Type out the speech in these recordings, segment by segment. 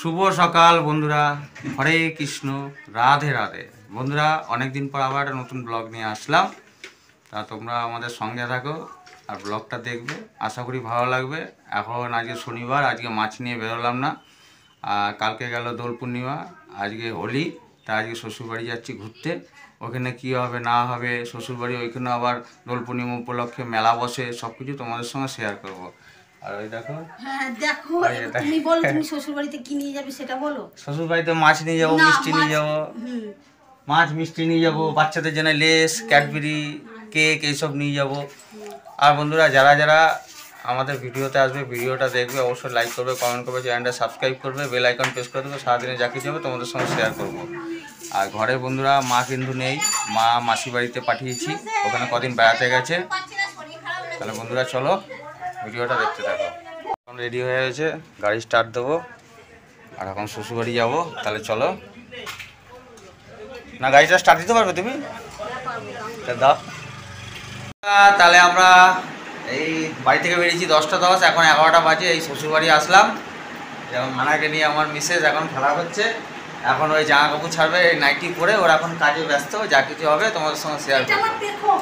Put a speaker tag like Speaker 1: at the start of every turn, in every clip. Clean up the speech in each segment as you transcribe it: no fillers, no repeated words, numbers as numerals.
Speaker 1: শুভ সকাল বন্ধুরা, হরে কৃষ্ণ, রাধে রাধে। বন্ধুরা, অনেক দিন পর আবার একটা নতুন ব্লগ নিয়ে আসলাম। তা তোমরা আমাদের সঙ্গে থাকো আর ব্লগটা দেখবে, আশা করি ভালো লাগবে। এখন আজকে শনিবার, আজকে মাছ নিয়ে বেরোলাম না। আর কালকে গেল দোল পূর্ণিমা, আজকে হোলি। তা আজকে শ্বশুরবাড়ি যাচ্ছি ঘুরতে। ওখানে কী হবে না হবে, শ্বশুরবাড়ি ওইখানে আবার দোল পূর্ণিমা উপলক্ষে মেলা বসে, সব কিছু তোমাদের সঙ্গে শেয়ার করব। আর ওই দেখো,
Speaker 2: হ্যাঁ দেখো, তুমি বলো তুমি শ্বশুর বাড়িতে কি নিয়ে যাবে সেটা বলো।
Speaker 1: শ্বশুর বাড়িতে মাছ নিয়ে যাবো, মিষ্টি নিয়ে যাবো, মাছ মিষ্টি নিয়ে যাবো, বাচ্চাদের জন্য লেস, ক্যাডবেরি, কেক এইসব নিয়ে যাবো। আর বন্ধুরা, যারা যারা আমাদের ভিডিওতে আসবে, ভিডিওটা দেখবে, অবশ্যই লাইক করবে, কমেন্ট করবে, চ্যানেলটা সাবস্ক্রাইব করবে, বেল আইকন প্রেস করে দেবে। সারাদিনে যা কিছু হবে তোমাদের সঙ্গে শেয়ার করবো। আর ঘরে বন্ধুরা মা কিন্তু নেই, মা মাসি বাড়িতে পাঠিয়েছি, ওখানে কদিন বেড়াতে গেছে। তাহলে বন্ধুরা চলো ভিডিওটা দেখতে থাকো। এখন রেডি হয়ে গেছে, গাড়ি স্টার্ট দেবো আর এখন শ্বশুরবাড়ি যাবো। তাহলে চলো। না, গাড়িটা স্টার্ট দিতে পারবে তুমি? দাও। তাহলে আমরা এই বাড়ি থেকে বেরিয়েছি 10টা 10, এখন 11টা বাজে। এই শ্বশুরবাড়ি আসলাম, যেমন মানাকে নিয়ে আমার মিসেস এখন খেলা হচ্ছে। এখন ওই জামা কাপড় ছাড়বে, এই নাইটি পরে ওরা এখন কাজে ব্যস্ত। যা কিছু হবে তোমাদের সঙ্গে শেয়ার করবো।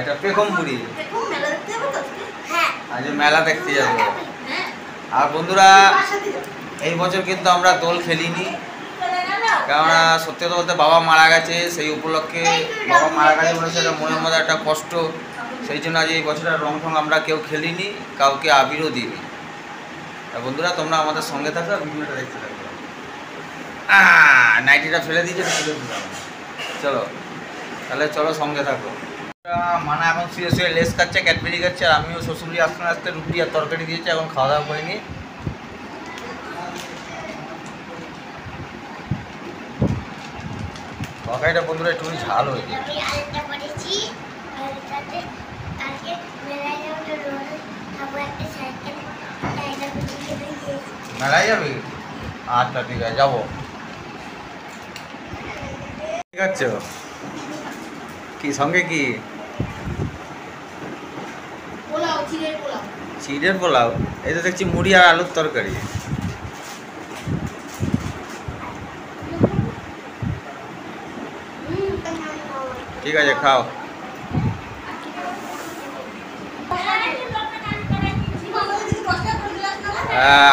Speaker 1: এটা পেখমপুরি, আজ মেলা দেখতে যাবো। আর বন্ধুরা, এই বছর কিন্তু আমরা দোল খেলিনি, কেননা সত্যি কথা বলতে বাবা মারা গেছে। সেই উপলক্ষে বাবা মারা গেছে বলে সেটা মনের মধ্যে একটা কষ্ট। সেই জন্য আজ এই বছরের রং ফং আমরা কেউ খেলিনি, কাউকে আবিরও দিইনি। তা বন্ধুরা, তোমরা আমাদের সঙ্গে থাকো, ভিডিওটা দেখতে থাকো। নাইটিটা ফেলে দিয়েছে, ফেলে দিলাম। চলো তাহলে, চলো সঙ্গে থাকো। মানা এখন শুয়ে শুয়ে লেস খাচ্ছে, ক্যাডবেরি খাচ্ছে। আর আমিও শ্বশুরি আসতে আসতে রুটি আর তরকারি দিয়েছি, এখন খাওয়া দাওয়া করিনি। তরকারিটা বন্ধুরা একটু ঝাল হয়েছে। মেলায় যাবি? আচ্ছা ঠিক আছে, যাবো। ঠিক আছে। কি সঙ্গে কি? চিড়ের পোলাও। এই তো দেখছি মুড়ি আর আলুর তরকারি। ঠিক আছে, খাও।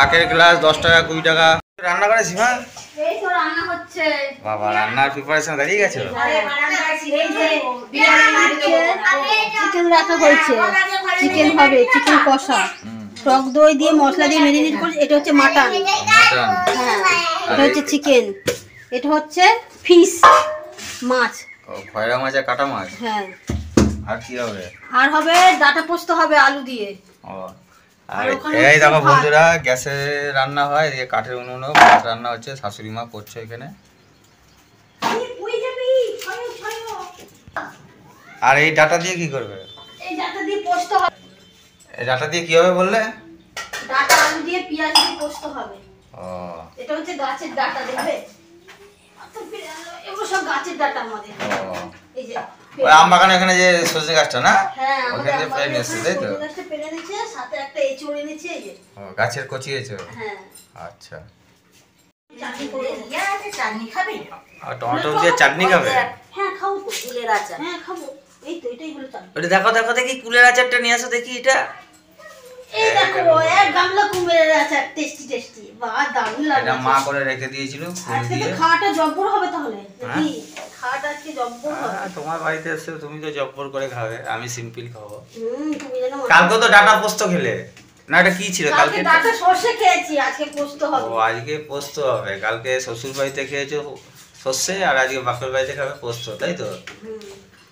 Speaker 1: আখের গ্লাস 10 টাকা 20 টাকা। রান্না করে সীমা? বাবা, রান্নার প্রিপারেশন দাঁড়িয়ে গেছে।
Speaker 2: চিকেন রাখা হয়েছে, চিকেন হবে, চিকেন কষা, টক দই দিয়ে মশলা দিয়ে ম্যারিনেট করে। এটা হচ্ছে মাটন, হ্যাঁ এটা হচ্ছে চিকেন, এটা হচ্ছে ফিশ মাছ,
Speaker 1: খয়রা মাছ আর কাটা মাছ।
Speaker 2: হ্যাঁ।
Speaker 1: আর কি হবে?
Speaker 2: আর হবে ডাটা পোস্ত হবে আলু দিয়ে।
Speaker 1: ও, আর এই দেখো বন্ধুরা, গ্যাসে রান্না হয়, এই কাঠের উনুনে ভাত রান্না হচ্ছে, শাশুড়ি মা করছে এখানে। আর এই ডাটা দিয়ে কি করবে?
Speaker 2: এই ডাটা দিয়ে পোস্ত হবে।
Speaker 1: এই ডাটা দিয়ে কি হবে বললে?
Speaker 2: ডাটা আলু দিয়ে পেঁয়াজ দিয়ে পোস্ত হবে।
Speaker 1: ও,
Speaker 2: এটা হচ্ছে গাছের ডাটা, দেখবে এগুলো সব গাছের ডাটা আমাদের।
Speaker 1: ও,
Speaker 2: এই যে
Speaker 1: ওই আম বাগানে এখানে যে সজনে গাছটা না?
Speaker 2: হ্যাঁ,
Speaker 1: ওখানে যে পেরে নিয়েছে, তাই তো?
Speaker 2: সজনে গাছটা পেরে নিয়েছে, সাথে একটা এঁচড় এনেছে। এই যে
Speaker 1: ও, গাছের কচি এঁচড়।
Speaker 2: হ্যাঁ।
Speaker 1: আচ্ছা।
Speaker 2: চাটনি করে ইয়া আছে, চাটনি খাবে?
Speaker 1: আর টমেটো দিয়ে চাটনি খাবে?
Speaker 2: হ্যাঁ খাবো তো, কুলের আচার। হ্যাঁ খাবো। এই তো এটাই হলো চাটনি।
Speaker 1: ওটা দেখো দেখো দেখি, কুলের আচারটা নিয়ে আসো দেখি। এটা
Speaker 2: এই দেখো, এক গামলা কুলের আচার, টেস্টি টেস্টি, বাহ দারুণ লাগে।
Speaker 1: এটা মা করে রেখে দিয়েছিল ফুল
Speaker 2: আজকে
Speaker 1: দিয়ে।
Speaker 2: তো খাওয়াটা জব্বর হবে তাহলে নাকি? খাওয়াটা আজকে জব্বর হবে।
Speaker 1: তোমার বাড়িতে এসে তুমি তো জব্বর করে খাবে, আমি সিম্পল খাবো।
Speaker 2: তুমি জানো
Speaker 1: কালকে তো ডাটা পোস্ত খেলে না? এটা কি ছিল কালকে?
Speaker 2: ডাটা সর্ষে খেয়েছি, আজকে পোস্ত হবে।
Speaker 1: ও, আজকে পোস্ত হবে। কালকে শ্বশুর বাড়িতে খেয়েছো সর্ষে, আর আজকে বাপের বাড়িতে খাবে পোস্ত, তাই তো?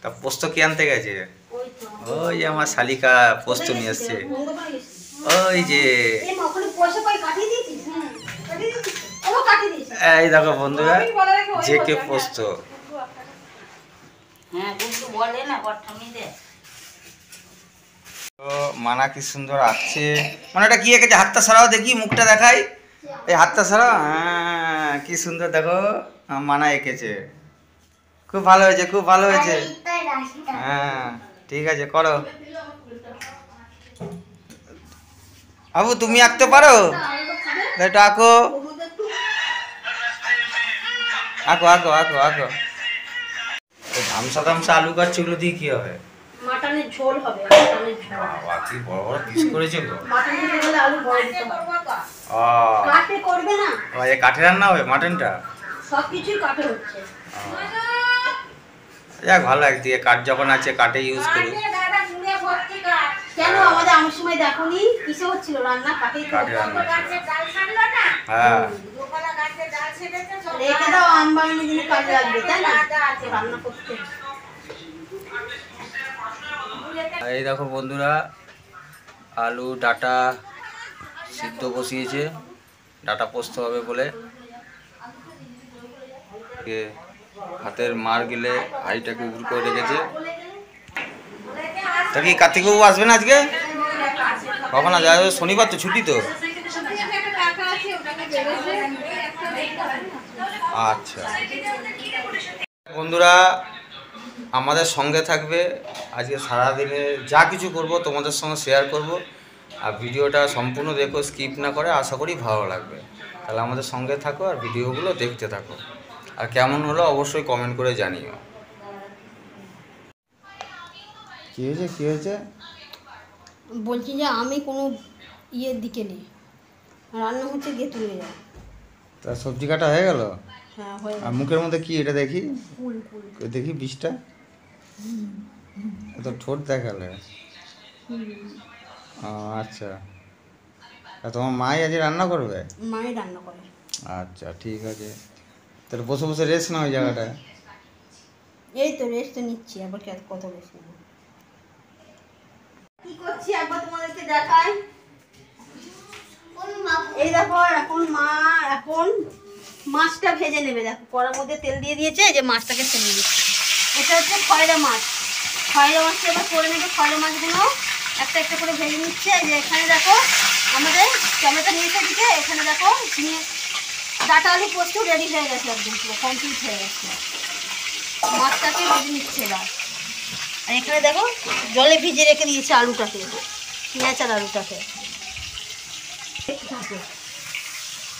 Speaker 1: তা পোস্ত কি আনতে গেছে?
Speaker 2: ওই তো
Speaker 1: ওই যে আমার শালিকা পোস্ত নিয়ে এসছে। ওই যে
Speaker 2: এই মা ওখানে পয়সা পাই কাটিয়ে দিয়েছিস? হ্যাঁ কাটিয়ে দিয়েছিস, ও কাটিয়ে দিয়েছিস।
Speaker 1: এই দেখো বন্ধুরা, যে কে পোস্ত।
Speaker 2: হ্যাঁ বুঝু বলে না বট্টামি দে।
Speaker 1: তো মানা কি সুন্দর আছে, মানে এটা কি এঁকেছে? হাতটা সরাও দেখি, মুখটা দেখাই। এই হাতটা সরাও। হ্যাঁ, কি সুন্দর দেখো মানা এঁকেছে। খুব ভালো হয়েছে, খুব ভালো হয়েছে। হ্যাঁ ঠিক আছে, করো। আবু তুমি আঁকতে পারো? একটু আঁকো। আঁকো আঁকো আঁকো আঁকো। ধামসা ধামসা আলু কাটছে, ওগুলো দিয়ে কি হবে?
Speaker 2: মাটনের ঝোল হবে, মাটনের ঝোল।
Speaker 1: বাবা কি বড় বড় পিস করেছে গো।
Speaker 2: মাটন দিতে গেলে আলু বড় দিতে হবে। কাটে করবে না?
Speaker 1: এই কাঠে রান্না হবে মাটনটা?
Speaker 2: সবকিছুই কাটে হচ্ছে।
Speaker 1: যাক ভালো, একদিকে কাঠ যখন আছে কাঠে ইউজ করি।
Speaker 2: কেন আমাদের আমার সময় দেখোনি কিসে হচ্ছিল রান্না? কাঠেই তো।
Speaker 1: হ্যাঁ
Speaker 2: রেখে দাও, আমবাগানের জন্য কাজে লাগবে, তাই না? রান্না করতে।
Speaker 1: এই দেখো বন্ধুরা, আলু ডাটা সিদ্ধ বসিয়েছে, ডাটা পোস্ত হবে বলে। হাতের মার গিলে হাঁড়িটাকে উগুর করে রেখেছে। তা কি কার্তিকবাবু আসবে না আজকে? কখন আসবে? শনিবার তো, ছুটি তো। আচ্ছা বন্ধুরা, আমাদের সঙ্গে থাকবে, আজকে সারাদিনে যা কিছু করব তোমাদের সঙ্গে শেয়ার করব। আর ভিডিওটা সম্পূর্ণ দেখো, স্কিপ না করে, আশা করি ভালো লাগবে। তাহলে আমাদের সঙ্গে থাকো আর ভিডিওগুলো দেখতে থাকো। আর কেমন হলো অবশ্যই কমেন্ট করে জানিও। কী হয়েছে কী হয়েছে?
Speaker 2: বলছি যে আমি কোনো ইয়ের দিকে নেই, রান্না হচ্ছে গিয়ে তুলে যাও।
Speaker 1: তা সবজি কাটা হয়ে গেল?
Speaker 2: হ্যাঁ হয়ে
Speaker 1: আর মুখের মধ্যে কি এটা দেখি?
Speaker 2: কুল কুল।
Speaker 1: দেখি বিষটা তো ঠোঁট দেখালে। আচ্ছা, তোমার মাই আজ রান্না করবে?
Speaker 2: মাই রান্না করে।
Speaker 1: আচ্ছা ঠিক আছে, তাহলে বসে বসে রেস্ট না ওই জায়গাটায়।
Speaker 2: এই তো রেস্ট নিচ্ছি, আবার কত রেস্ট নেব। কি করছি একবার তোমাদেরকে দেখাই। এই দেখো, এখন মা মাছটা ভেজে নেবে। দেখো কড়ার মধ্যে তেল দিয়ে দিয়েছে, যে মাছটাকে ফেলে দিচ্ছে। এটা হচ্ছে খয়রা মাছ। খয়রা মাছটা এবার করে নেবে। খয়রা মাছগুলো একটা একটা করে ভেজে নিচ্ছে। এই যে এখানে দেখো আমাদের টমেটো নিয়েছে দিকে, এখানে দেখো নিয়ে ডাটা আলু পোস্ত রেডি হয়ে গেছে, একদম পুরো কমপ্লিট হয়ে গেছে। মাছটাকে ভেজে নিচ্ছে এবার। আর এখানে দেখো জলে ভিজে রেখে দিয়েছে আলুটাকে, পেঁয়াজ আর আলুটাকে।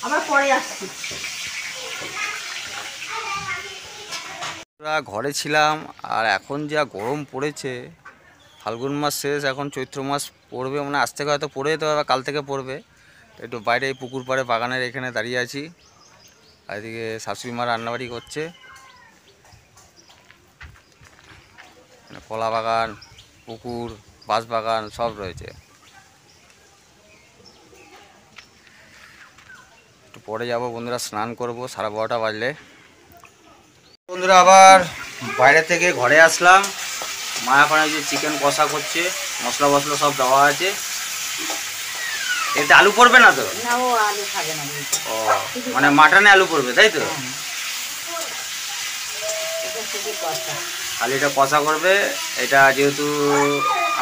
Speaker 2: আবার পরে আসছি।
Speaker 1: ঘরে ছিলাম, আর এখন যা গরম পড়েছে। ফাল্গুন মাস শেষ, এখন চৈত্র মাস পড়বে, মানে আজ থেকে হয়তো পড়ে যেতে হবে, কাল থেকে পড়বে। একটু বাইরে এই পুকুর পাড়ে বাগানের এখানে দাঁড়িয়ে আছি। আর এদিকে শাশুড়ি মা রান্নাবাড়ি করছে। কলা বাগান, পুকুর, বাঁশ বাগান সব রয়েছে। একটু পরে যাব বন্ধুরা, স্নান করব 12:30 বাজলে। বন্ধুরা আবার বাইরে থেকে ঘরে আসলাম। মা এখন যে চিকেন কষা করছে, মশলা মশলা সব দেওয়া আছে। এতে আলু পড়বে না তো?
Speaker 2: না, ও আলু খাবে না।
Speaker 1: ও মানে মাটনে আলু পড়বে তাই তো? খালি এটা কষা করবে। এটা যেহেতু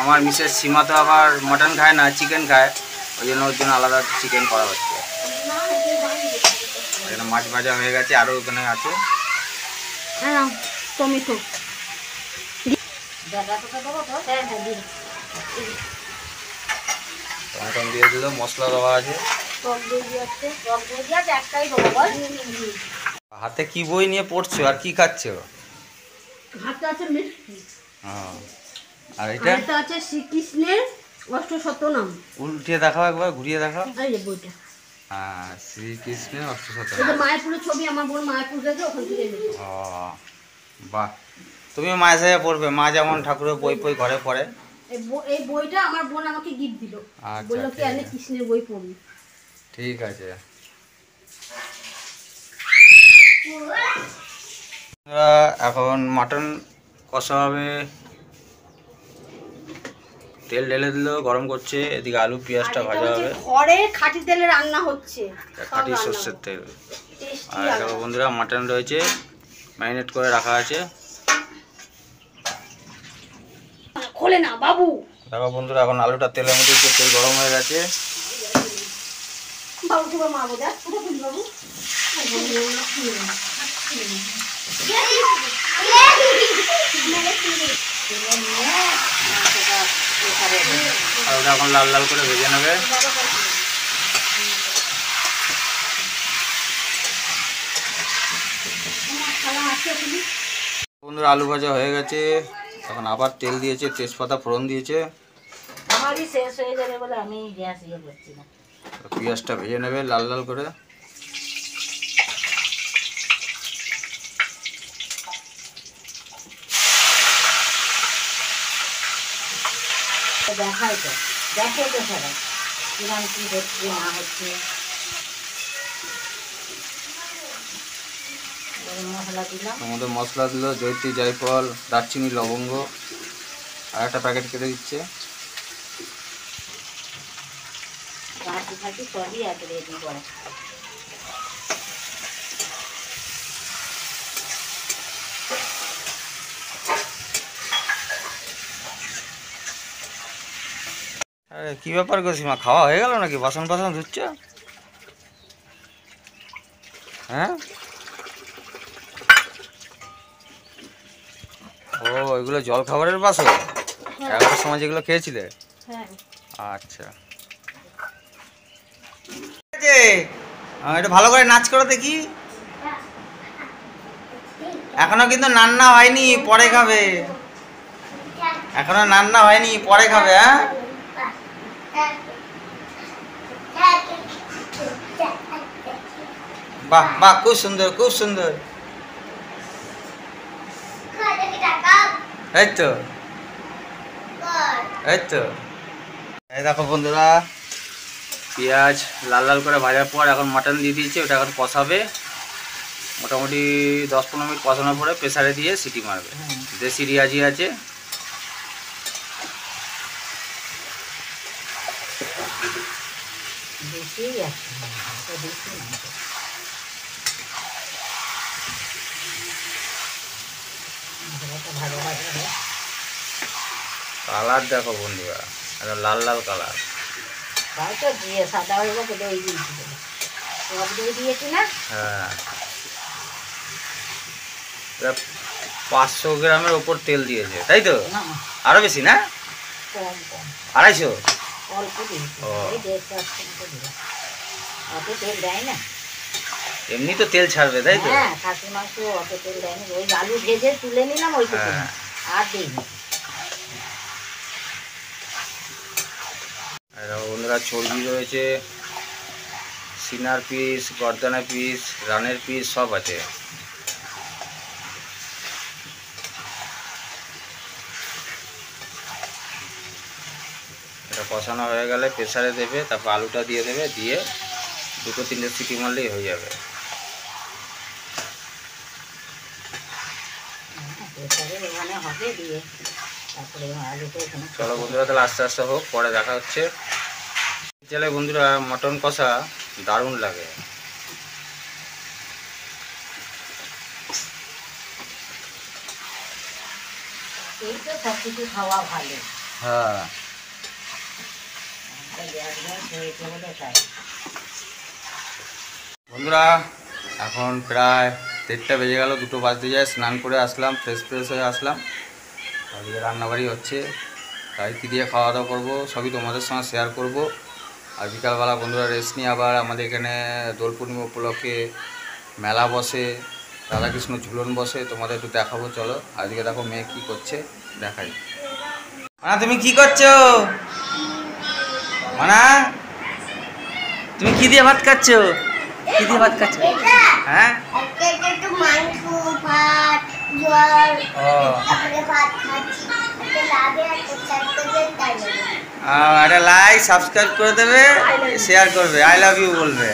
Speaker 1: আমার মিসেস সীমা তো আবার মাটন খায় না, চিকেন খায়, ওই জন্য ওর জন্য আলাদা চিকেন করা হচ্ছে। এখানে মাছ ভাজা হয়ে গেছে, আরও ওখানে আছে
Speaker 2: টমেটো।
Speaker 1: টমেটো দিয়ে দিল, মশলা দেওয়া আছে। হাতে কি বই নিয়ে পড়ছো আর কি খাচ্ছো?
Speaker 2: হাতে আছে মিষ্টি।
Speaker 1: আর এটা
Speaker 2: আছে শ্রীকৃষ্ণের অষ্টশতনাম।
Speaker 1: উল্টে দেখাও, একবার ঘুরিয়ে দেখাও।
Speaker 2: এই যে বইটা।
Speaker 1: হ্যাঁ, শ্রীকৃষ্ণের অষ্টশতনাম।
Speaker 2: এটা মায়াপুরের ছবি, আমার বোন মায়াপুর গেছে, ওখান থেকে এনেছে।
Speaker 1: ও বাহ, তুমি মায়ের সাথে পড়বে। মা যেমন ঠাকুরের বই বই ঘরে পড়ে।
Speaker 2: এই বইটা আমার বোন আমাকে গিফট দিল। বললো কি আমি কৃষ্ণের বই পড়ি।
Speaker 1: ঠিক আছে। এখন মাটন কষা হবে। তেল ঢেলে দিল, গরম করছে। এদিকে আলু পেঁয়াজটা ভাজা হবে।
Speaker 2: ঘরে খাঁটি তেলে রান্না হচ্ছে,
Speaker 1: খাঁটি সর্ষের তেল। আর দেখো বন্ধুরা, মাটন রয়েছে, ম্যারিনেট করে রাখা আছে।
Speaker 2: খোলে না বাবু।
Speaker 1: দেখো বন্ধুরা, এখন আলুটা তেলের মধ্যে একটু তেল গরম হয়ে গেছে।
Speaker 2: বাবু তোমার মা বোধ বাবু।
Speaker 1: আলুটা এখন লাল লাল করে ভেজে নেবে। বন্ধুরা আলু ভাজা হয়ে গেছে, এখন আবার তেল দিয়েছে, তেজপাতা ফোড়ন দিয়েছে।
Speaker 3: আমারই শেষ হয়ে যাবে বলে আমি গ্যাস ইয়ে করছি না।
Speaker 1: পেঁয়াজটা ভেজে নেবে লাল লাল করে।
Speaker 3: দেখাই তো, দেখে তো সবাই কিরম কি হচ্ছে না হচ্ছে। মশলা দিলাম,
Speaker 1: আমাদের মশলা দিল জয়িত্রী, জায়ফল, দারচিনি, লবঙ্গ, আর একটা প্যাকেট কেটে দিচ্ছে।
Speaker 3: কাঁচি ফাঁচি সবই এক রেডি করে।
Speaker 1: আরে কি ব্যাপার গো সীমা, খাওয়া হয়ে গেল নাকি? বাসন বাসন ধুচ্ছ? হ্যাঁ, ও এগুলো জল খাবারের বাসন? 11টার সময় যেগুলো খেয়েছিলে? আচ্ছা, এটা ভালো করে নাচ করো দেখি। এখনো কিন্তু রান্না হয়নি, পরে খাবে। এখনো রান্না হয়নি, পরে খাবে। হ্যাঁ, বাহ বাহ, খুব সুন্দর খুব সুন্দর। এই তো এই তো, এই দেখো বন্ধুরা, পেঁয়াজ লাল লাল করে ভাজার পর এখন মাটন দিয়ে দিয়েছে, ওটা এখন কষাবে। মোটামুটি 10-15 মিনিট কষানোর পরে প্রেসারে দিয়ে সিটি মারবে। দেশি রিয়াজি আছে। কালার দেখো বন্ধুরা, লাল লাল কালার।
Speaker 3: সাদা হয়ে গেছে, দই দিয়েছি, টক দই দিয়েছি না?
Speaker 1: হ্যাঁ, 500 গ্রামের ওপর তেল দিয়েছে, তাই তো? আরো বেশি না?
Speaker 3: কম কম,
Speaker 1: 250?
Speaker 3: অল্প দিয়েছি,
Speaker 1: ও।
Speaker 3: এই 1.5 মতো, অত তেল দেয় না।
Speaker 1: এমনি তো তেল ছাড়বে, তাই তো?
Speaker 3: হ্যাঁ, খাসি মাংস অত তেল দেয়নি, ওই আলু ভেজে তুলে নিলাম ওইটুকু,
Speaker 1: হ্যাঁ।
Speaker 3: আর দিইনি।
Speaker 1: বন্ধুরা চর্বি রয়েছে, সিনার পিস, গর্দানা পিস, রানের পিস সব আছে। এটা কষানো হয়ে গেলে প্রেসারে দেবে, তারপর আলুটা দিয়ে দেবে, দিয়ে 2-3টে সিটি মারলেই হয়ে যাবে। চলো বন্ধুরা, তাহলে আস্তে আস্তে হোক, পরে দেখা হচ্ছে। চলে বন্ধুরা, মটন কষা দারুণ লাগে। হ্যাঁ, বন্ধুরা এখন প্রায় 1:30 বেজে গেল, 2টো বাজতে যায়। স্নান করে আসলাম, ফ্রেশ হয়ে আসলাম। আজকে রান্নাবাড়ি হচ্ছে, তাই কী দিয়ে খাওয়া দাওয়া করবো সবই তোমাদের সঙ্গে শেয়ার করব। আর বিকালবেলা বন্ধুরা রেস্ট নিয়ে আবার আমাদের এখানে দোল পূর্ণিমা উপলক্ষে মেলা বসে, রাধাকৃষ্ণ ঝুলন বসে, তোমাদের একটু দেখাবো। চলো, আজকে দেখো মেয়ে কী করছে, দেখাই। মানা, তুমি কি করছো? মানা, তুমি কি দিয়ে ভাত খাচ্ছ? কি দিয়ে ভাত খাচ্ছ? হ্যাঁ, একটা লাইক সাবস্ক্রাইব করে দেবে, শেয়ার করবে, আই লাভ ইউ বলবে,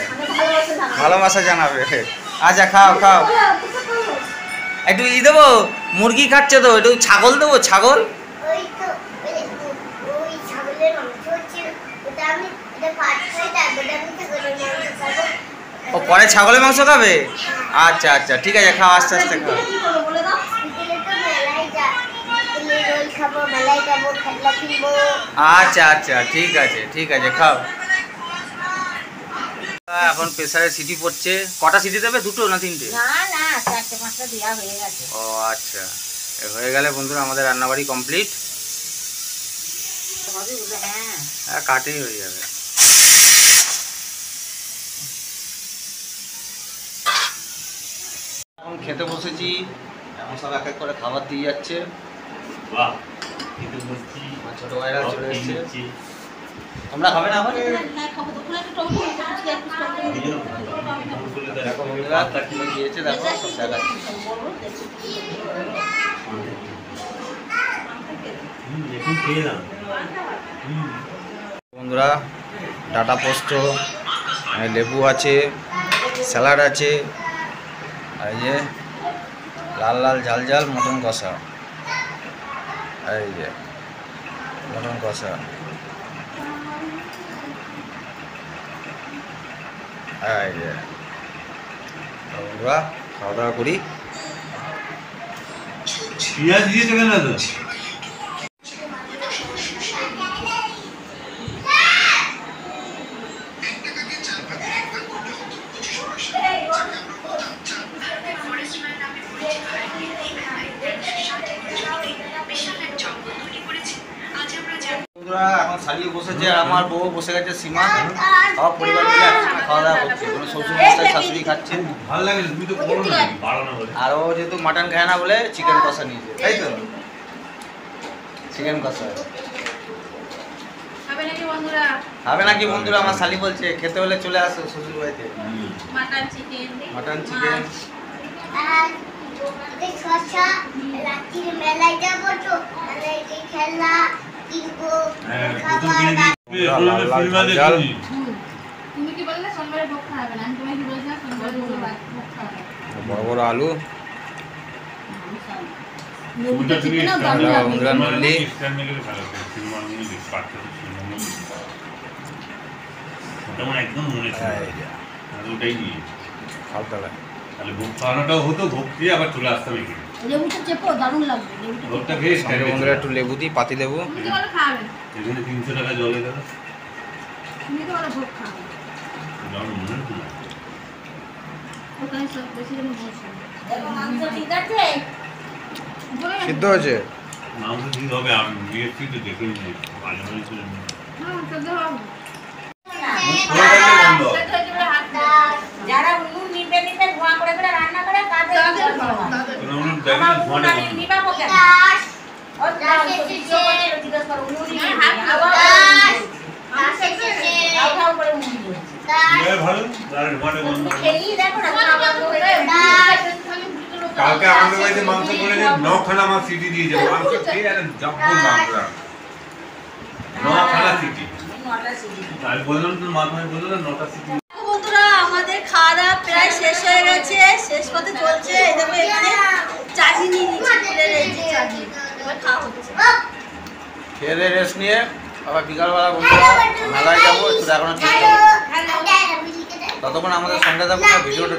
Speaker 1: ভালোবাসা জানাবে। আচ্ছা, খাও খাও। একটু দেবো, মুরগি খাচ্ছে তো, একটু ছাগল দেবো, ছাগল। ও পরে ছাগলের মাংস খাবে? আচ্ছা আচ্ছা, ঠিক আছে, খাও, আস্তে আস্তে খাও। আচ্ছা আচ্ছা, ঠিক আছে ঠিক আছে, খাও। এখন প্রেসারে সিটি পড়ছে। কটা সিটি দেবে? 2টো না 3টে?
Speaker 3: না না, 4-5টা দেওয়া হয়ে গেছে।
Speaker 1: ও আচ্ছা, হয়ে গেলে বন্ধুরা আমাদের রান্নাবাড়ি কমপ্লিট। হ্যাঁ, কাটেই হয়ে যাবে। এখন খেতে বসেছি, এখন সব এক এক করে খাবার দিয়ে যাচ্ছে। আমার ছোট ভাইরা চলে এসছে। তোমরা খাবে না? দেখো বন্ধুরা কি দিয়েছে, দেখো সব দেখাচ্ছি। বন্ধুরা ডাটা পোস্ত, লেবু আছে, স্যালাড আছে, আর এই যে লাল লাল ঝাল ঝাল মটন কষা, এই যে মটন কষা, এই যে বন্ধুরা খাওয়া দাওয়া করি।
Speaker 4: পেঁয়াজ দিয়েছে কেন তো?
Speaker 1: বন্ধুরা এখন সারিয়ে বসেছে, আমার বউ বসে গেছে সীমা, সব পরিবার মিলে একসঙ্গে খাওয়া দাওয়া করছে। কোনো শ্বশুর মশাই শাশুড়ি খাচ্ছেন,
Speaker 4: ভালো লাগে তুমি তো করো না, বাড়ানো বলে।
Speaker 1: আর ও যেহেতু মাটন খায় না বলে চিকেন কষা নিয়েছে, তাই তো? চিকেন কষা খাবে নাকি বন্ধুরা? আমার শালি বলছে খেতে হলে চলে আসো শ্বশুর বাড়িতে। মাটন চিকেন বড় বড় আলু, একটু লেবু দিই, পাতি লেবু।
Speaker 4: 300 টাকা জলে দেবে।
Speaker 1: সিদ্ধ হয়েছে?
Speaker 4: মাংস ঠিক হবে, আমি বিএসপি তো দেখে নিই, ভালো করে
Speaker 3: যারা উনুন নিবে নিবে ধোঁয়া করে করে রান্না করে তাদের নিবাবো কেন?
Speaker 4: কালকে আমাদের বাড়িতে মাংস করে 9খানা আমার সিটি দিয়ে যাবো, মাংস খেয়ে আর জব্বর মাংস 9খানা সিটি। আমি বললাম তো মাথায় বললো না 9টা সিটি।
Speaker 2: বন্ধুরা আমাদের খাওয়া দাওয়া প্রায় শেষ হয়ে গেছে, শেষ পথে চলছে। এই দেখো এখানে চাটনি নিয়ে নিচ্ছি, ফুলের এই যে চাটনি, এবার খাওয়া হচ্ছে।
Speaker 1: খেয়ে রেস্ট নিয়ে আবার বিকালবেলা বন্ধুরা মেলায় যাবো, একটু দেখানোর চেষ্টা করবো। ততক্ষণ আমাদের সঙ্গে থাকুন, ভিডিওটা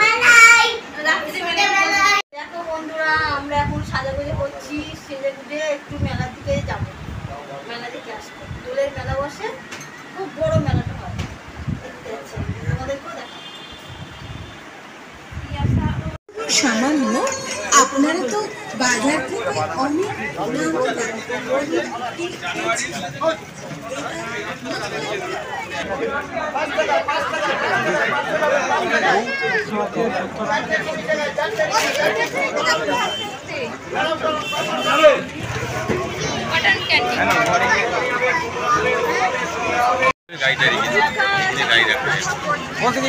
Speaker 2: দেখো বন্ধুরা আমরা এখন সাজাগুজি করছি, সেজে গুজে একটু মেলার দিকে যাবো, মেলা দেখে আসবো। দোলের মেলা বসে, খুব বড় মেলাটা হয়, দেখতে যাচ্ছি, তোমাদেরকেও দেখাবো।
Speaker 5: সামান্য আপনারা তো বাজার থেকে অনেক
Speaker 1: কোথায়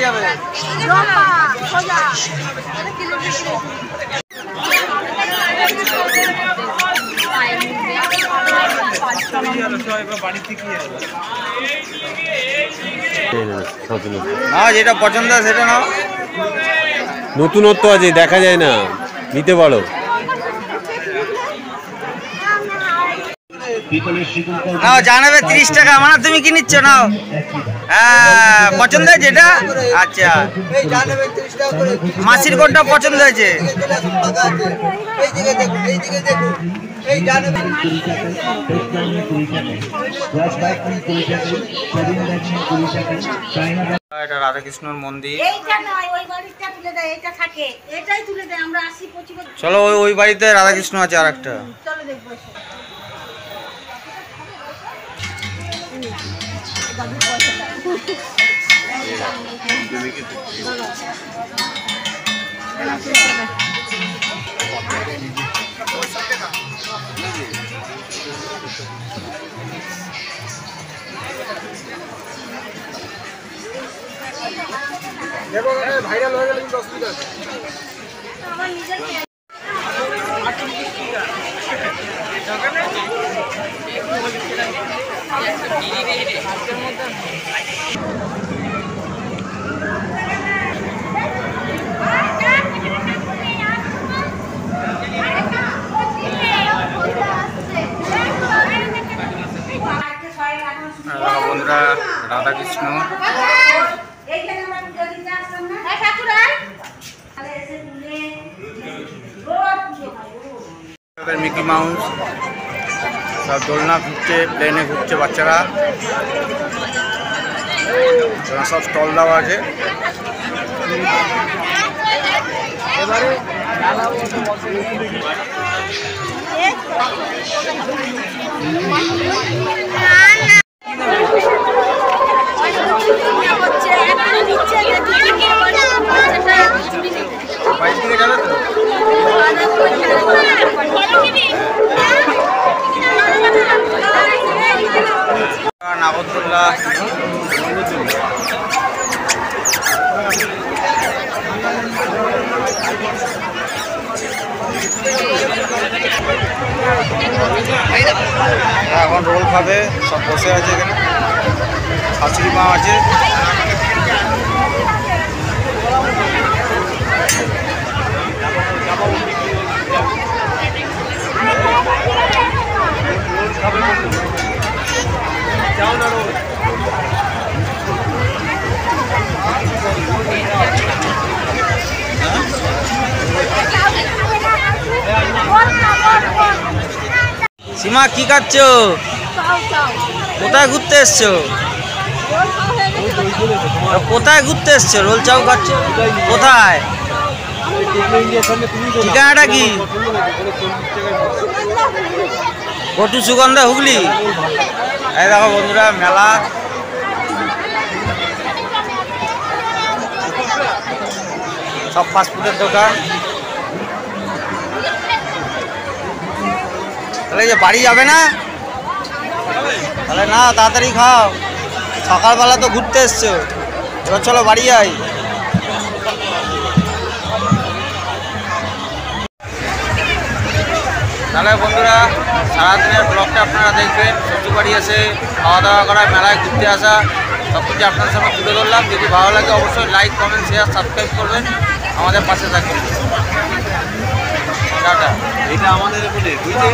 Speaker 1: যাবে? না যেটা পছন্দ হয় সেটা নাও।
Speaker 6: নতুনত্ব আছে, দেখা যায় না, নিতে পারো।
Speaker 1: নাও জানাবে 30 টাকা, মানে তুমি কি নিচ্ছ নাও? হ্যাঁ পছন্দ হয়েছে এটা? আচ্ছা মাসির কোনটা পছন্দ হয়েছে? এটা রাধাকৃষ্ণর মন্দির। চলো ওই বাড়িতে রাধাকৃষ্ণ আছে আর একটা।
Speaker 2: চলো দেখবো।
Speaker 1: বন্ধুরা রাধাকৃষ্ণ মিকি মাউস সব দোলনা ঘুরছে, প্লেনে ঘুরছে বাচ্চারা, সব স্টল দেওয়া আছে। বাইরে থেকে যাবে তো নাগরদোল্লা, এখন রোল খাবে, সব বসে আছে এখানে, শাশুড়ি মা আছে। সীমা কি খাচ্ছ? কোথায় ঘুরতে এসছো? কোথায় ঘুরতে এসছো? রোল চাও খাচ্ছ? কোথায়? ঠিকানাটা কি? কটু সুগন্ধা, হুগলি। এই দেখো বন্ধুরা মেলা, সব ফাস্টফুডের দোকান। তাহলে যে বাড়ি যাবে না? তাহলে না, তাড়াতাড়ি খাও, সকালবেলা তো ঘুরতে এসছো, এবার চলো বাড়ি যাই। তাহলে বন্ধুরা সারাদিনের ব্লগটা আপনারা দেখবেন, শ্বশুরবাড়ি এসে খাওয়া দাওয়া করা, মেলায় ঘুরতে আসা, সব কিছু আপনার সামনে তুলে ধরলাম। যদি ভালো লাগে অবশ্যই লাইক, কমেন্ট, শেয়ার, সাবস্ক্রাইব করবেন, আমাদের পাশে থাকবেন। টাটা।
Speaker 6: এটা আমাদের বলে বুঝলে